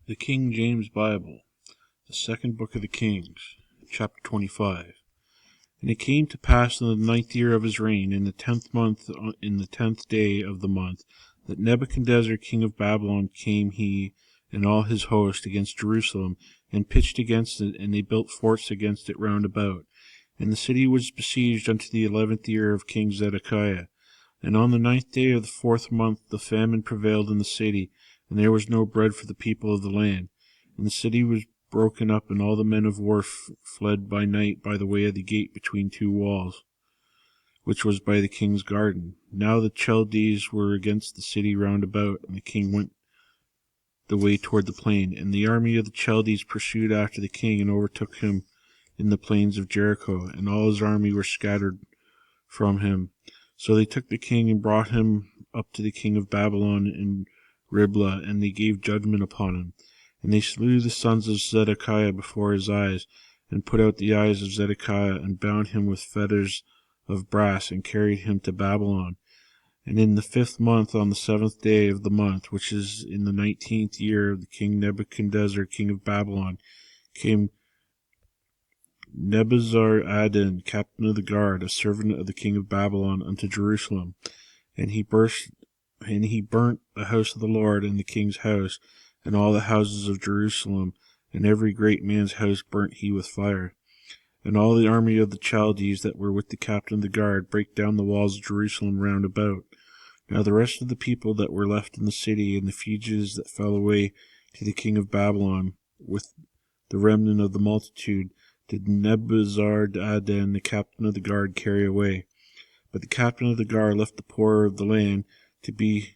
The King James Bible, the second book of the Kings, chapter 25. And it came to pass in the 9th year of his reign, in the 10th month, in the 10th day of the month, that Nebuchadnezzar king of Babylon came, he and all his host, against Jerusalem, and pitched against it, and they built forts against it round about. And the city was besieged unto the 11th year of King Zedekiah. And on the 9th day of the 4th month the famine prevailed in the city, and there was no bread for the people of the land. And the city was broken up, and all the men of war fled by night by the way of the gate between two walls, which was by the king's garden. Now the Chaldees were against the city round about, and the king went the way toward the plain. And the army of the Chaldees pursued after the king, and overtook him in the plains of Jericho, and all his army were scattered from him. So they took the king, and brought him up to the king of Babylon in Riblah, and they gave judgment upon him. And they slew the sons of Zedekiah before his eyes, and put out the eyes of Zedekiah, and bound him with fetters of brass, and carried him to Babylon. And in the 5th month, on the 7th day of the month, which is in the 19th year of the king Nebuchadnezzar king of Babylon, came Nebuzaradan, captain of the guard, a servant of the king of Babylon, unto Jerusalem. And he burnt the house of the Lord, and the king's house, and all the houses of Jerusalem, and every great man's house burnt he with fire. And all the army of the Chaldees that were with the captain of the guard brake down the walls of Jerusalem round about. Now the rest of the people that were left in the city, and the fugitives that fell away to the king of Babylon, with the remnant of the multitude, did Nebuzaradan, the captain of the guard, carry away. But the captain of the guard left the poor of the land to be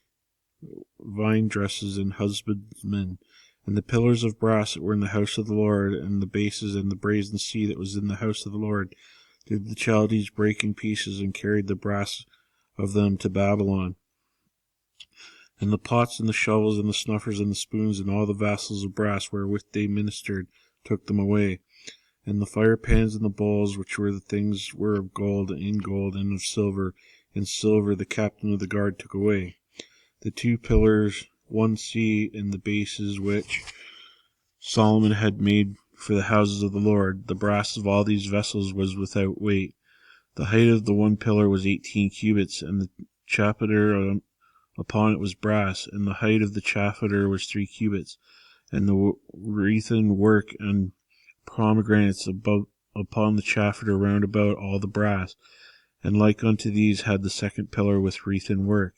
vine dressers and husbandmen. And the pillars of brass that were in the house of the Lord, and the bases and the brazen sea that was in the house of the Lord, did the Chaldees break in pieces, and carried the brass of them to Babylon. And the pots and the shovels and the snuffers and the spoons and all the vessels of brass wherewith they ministered took them away. And the fire pans and the bowls, which were the things were of gold, and in gold, and of silver, in silver the captain of the guard took away. The 2 pillars, one sea, and the bases which Solomon had made for the houses of the Lord, the brass of all these vessels was without weight. The height of the one pillar was 18 cubits, and the chapiter upon it was brass, and the height of the chapiter was 3 cubits, and the wreathen work and pomegranates upon the chapiter round about all the brass, and like unto these had the 2nd pillar with wreathen work.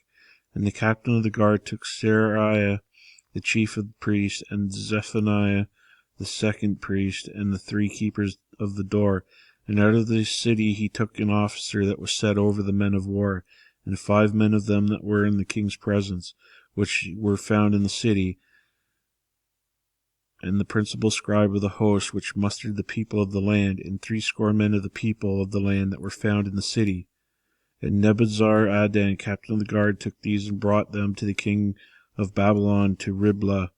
And the captain of the guard took Seraiah the chief of the priests, and Zephaniah the 2nd priest, and the 3 keepers of the door, and out of the city he took an officer that was set over the men of war, and 5 men of them that were in the king's presence, which were found in the city, and the principal scribe of the host, which mustered the people of the land, and 60 men of the people of the land that were found in the city. And Nebuzaradan, captain of the guard, took these and brought them to the king of Babylon to Riblah.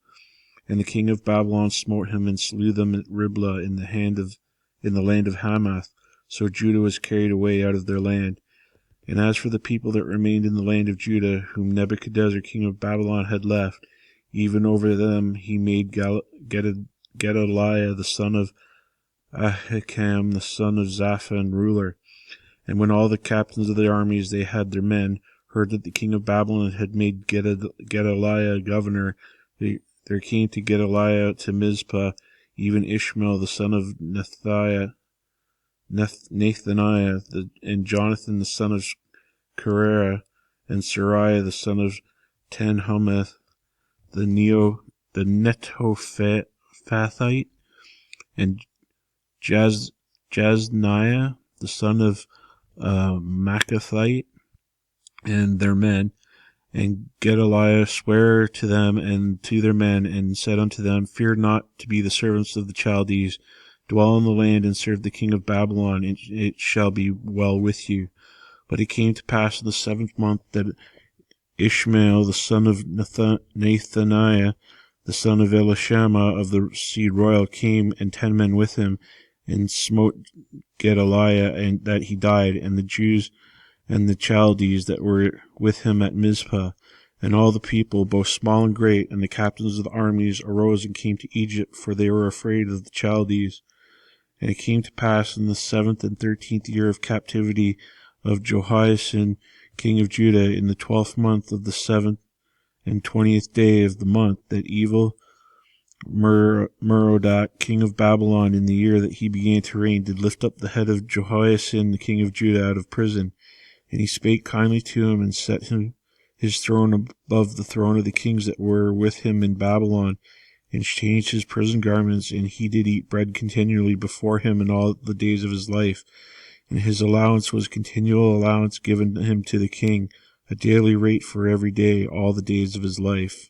And the king of Babylon smote him and slew them at Riblah in the land of Hamath. So Judah was carried away out of their land. And as for the people that remained in the land of Judah, whom Nebuchadnezzar king of Babylon had left, even over them he made Gedaliah the son of Ahikam the son of Shaphan ruler. And when all the captains of the armies they had their men heard that the king of Babylon had made Gedaliah governor, there came to Gedaliah to Mizpah even Ishmael the son of Nathaniah, and Jonathan the son of Kareah, and Seraiah the son of Tanhumeth, the Netophathite, and Jazniah the son of Makathite, and their men. And Gedaliah sware to them and to their men, and said unto them, Fear not to be the servants of the Chaldees. Dwell in the land, and serve the king of Babylon, and it shall be well with you. But it came to pass in the 7th month that Ishmael the son of Nathaniah, the son of Elishama of the seed royal, came, and 10 men with him, and smote Gedaliah, and that he died, and the Jews and the Chaldees that were with him at Mizpah. And all the people, both small and great, and the captains of the armies, arose and came to Egypt, for they were afraid of the Chaldees. And it came to pass in the 7th and 13th year of captivity of Jehoiachin, king of Judah, in the 12th month of the 7th and 20th day of the month, that evil Merodach, king of Babylon, in the year that he began to reign, did lift up the head of Jehoiachin, the king of Judah, out of prison. And he spake kindly to him, and set him his throne above the throne of the kings that were with him in Babylon, and changed his prison garments, and he did eat bread continually before him in all the days of his life. And his allowance was continual allowance given him to the king, a daily rate for every day, all the days of his life.